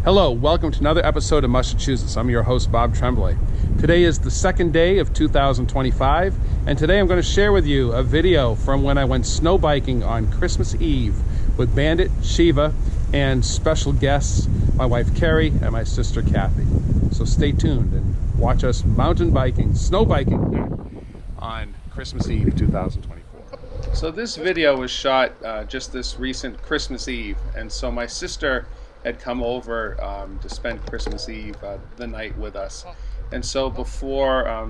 Hello, welcome to another episode of Massachusetts. I'm your host, Bob Tremblay. Today is the second day of 2025, and today I'm going to share with you a video from when I went snowbiking on Christmas Eve with Bandit, Shiva, and special guests, my wife Carrie and my sister Kathy. So stay tuned and watch us mountain biking, snowbiking on Christmas Eve 2024. So this video was shot just this recent Christmas Eve, and so my sister had come over to spend Christmas Eve the night with us, and so before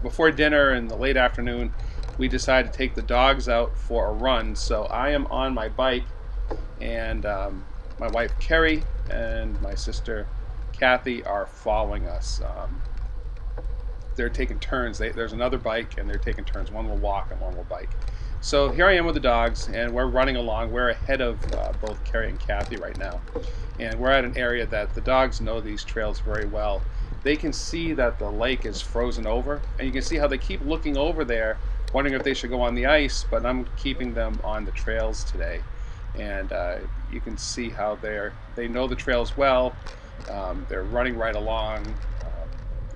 before dinner in the late afternoon, we decided to take the dogs out for a run. So I am on my bike, and my wife Carrie and my sister Kathy are following us. They're taking turns. There's another bike, and they're taking turns. One will walk and one will bike. So here I am with the dogs, and we're running along. We're ahead of both Carrie and Kathy right now, and we're at an area that the dogs know these trails very well. They can see that the lake is frozen over, and you can see how they keep looking over there, wondering if they should go on the ice, but I'm keeping them on the trails today. And you can see how they know the trails well. They're running right along.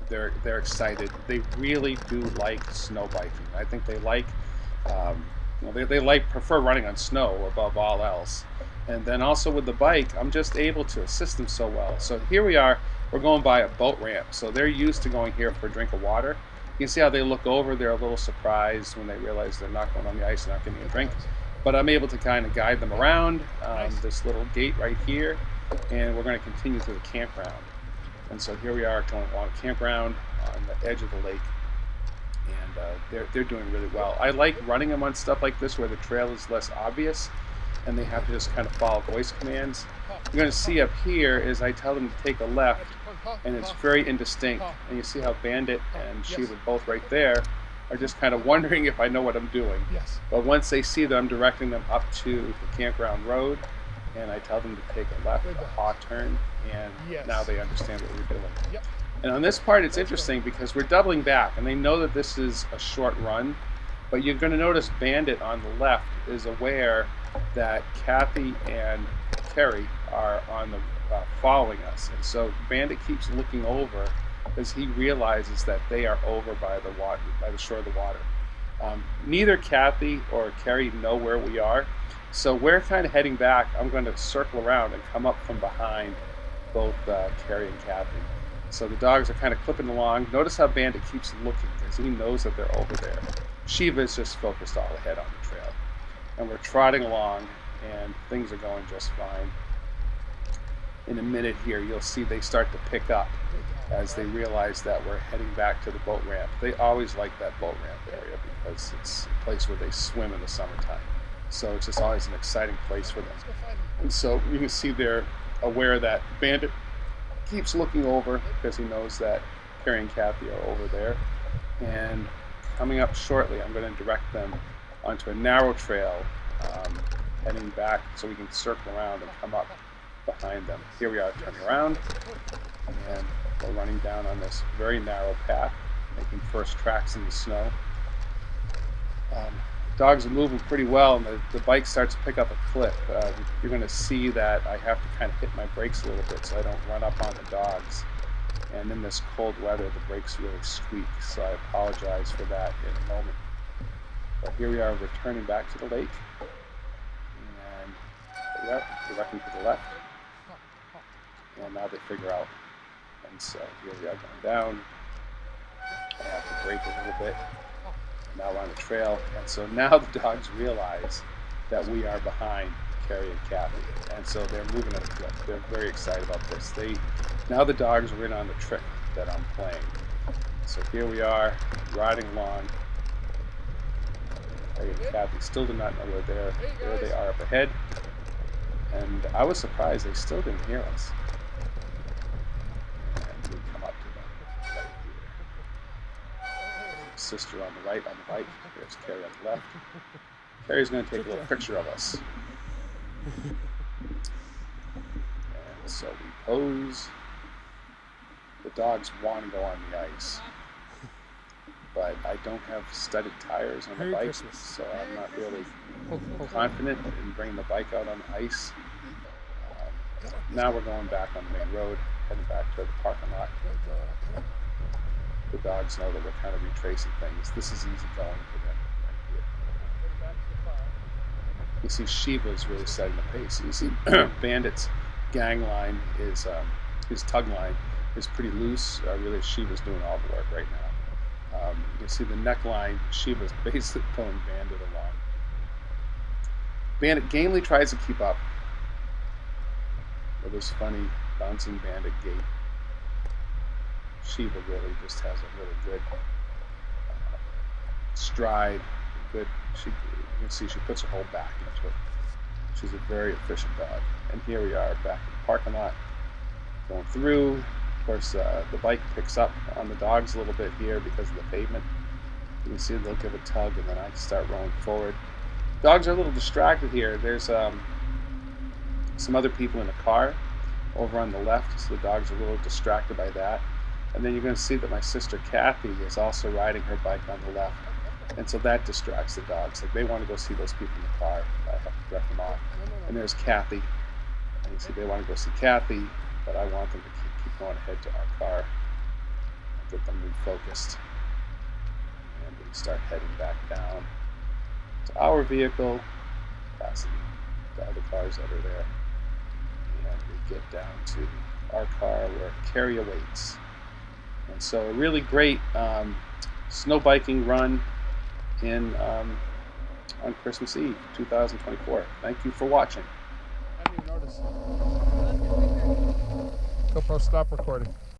They're excited. They really do like snow biking. I think they like they prefer running on snow above all else. And then also with the bike, I'm just able to assist them so well. So here we are. We're going by a boat ramp. So they're used to going here for a drink of water. You can see how they look over. They're a little surprised when they realize they're not going on the ice and not getting a drink. But I'm able to kind of guide them around this little gate right here, and we're going to continue to the campground. And so here we are going along a campground on the edge of the lake, and they're doing really well. I like running them on stuff like this where the trail is less obvious and they have to just kind of follow voice commands. You're going to see up here is I tell them to take a left, and it's very indistinct. And you see how Bandit and Shiva both right there are just kind of wondering if I know what I'm doing. Yes. But once they see that I'm directing them up to the campground road, and I tell them to take a left, a hot turn, and now they understand what we're doing. Yep. And on this part, it's interesting because we're doubling back, and they know that this is a short run, but you're going to notice Bandit on the left is aware that Kathy and Carrie are on the following us, and so Bandit keeps looking over as he realizes that they are over by the water, by the shore of the water. Neither Kathy or Carrie know where we are, so we're kind of heading back. I'm going to circle around and come up from behind both Carrie and Kathy. So the dogs are kind of clipping along. Notice how Bandit keeps looking because he knows that they're over there. Shiva is just focused all ahead on the trail. And we're trotting along, and things are going just fine. In a minute here, you'll see they start to pick up as they realize that we're heading back to the boat ramp. They always like that boat ramp area because it's a place where they swim in the summertime. So it's just always an exciting place for them. And so you can see they're aware that Bandit keeps looking over because he knows that Carrie and Kathy are over there. And coming up shortly, I'm going to direct them onto a narrow trail, heading back so we can circle around and come up behind them. Here we are turning around, and we're running down on this very narrow path, making first tracks in the snow. Dogs are moving pretty well, and the bike starts to pick up a clip. You're going to see that I have to kind of hit my brakes a little bit so I don't run up on the dogs. And in this cold weather, the brakes really squeak, so I apologize for that in a moment. But here we are returning back to the lake, and there we are, directly to the left. And now they figure out, and so here we are going down. I have to brake a little bit. Now we're on the trail, and so now the dogs realize that we are behind Carrie and Kathy, and so they're moving at a clip. They're very excited about this. Now the dogs are in on the trick that I'm playing. So here we are, riding along. Carrie and Kathy still do not know where they are up ahead, and I was surprised they still didn't hear us. And we come up to them right here. Sister on the right on the bike. There's Carrie on the left. Carrie's going to take a little picture of us. And so we pose. The dogs want to go on the ice, but I don't have studded tires on the bike, so I'm not really confident in bringing the bike out on the ice. Now we're going back on the main road, heading back to the parking lot. The dogs know that we're kind of retracing things. This is easy going for them right here. You see Shiva's really setting the pace. You see Bandit's gang line is, his tug line is pretty loose. Really Shiva's doing all the work right now. You see the neckline, Shiva's basically pulling Bandit along. Bandit gamely tries to keep up with this funny bouncing Bandit gait. Shiva really just has a really good stride. Good. You can see she puts her whole back into it. She's a very efficient dog. And here we are back in the parking lot, going through. Of course, the bike picks up on the dogs a little bit here because of the pavement. You can see they'll give a tug, and then I start rolling forward. Dogs are a little distracted here. There's some other people in a car over on the left, so the dogs are a little distracted by that. And then you're going to see that my sister Kathy is also riding her bike on the left, and so that distracts the dogs. Like, they want to go see those people in the car. I have to direct them off. And there's Kathy, and you see they want to go see Kathy, but I want them to keep going ahead to our car, get them refocused, and we start heading back down to our vehicle, passing the other cars that are there, and we get down to our car where Carrie awaits. And so a really great snow biking run in on Christmas Eve 2024. Thank you for watching. I didn't even notice. GoPro, stop recording.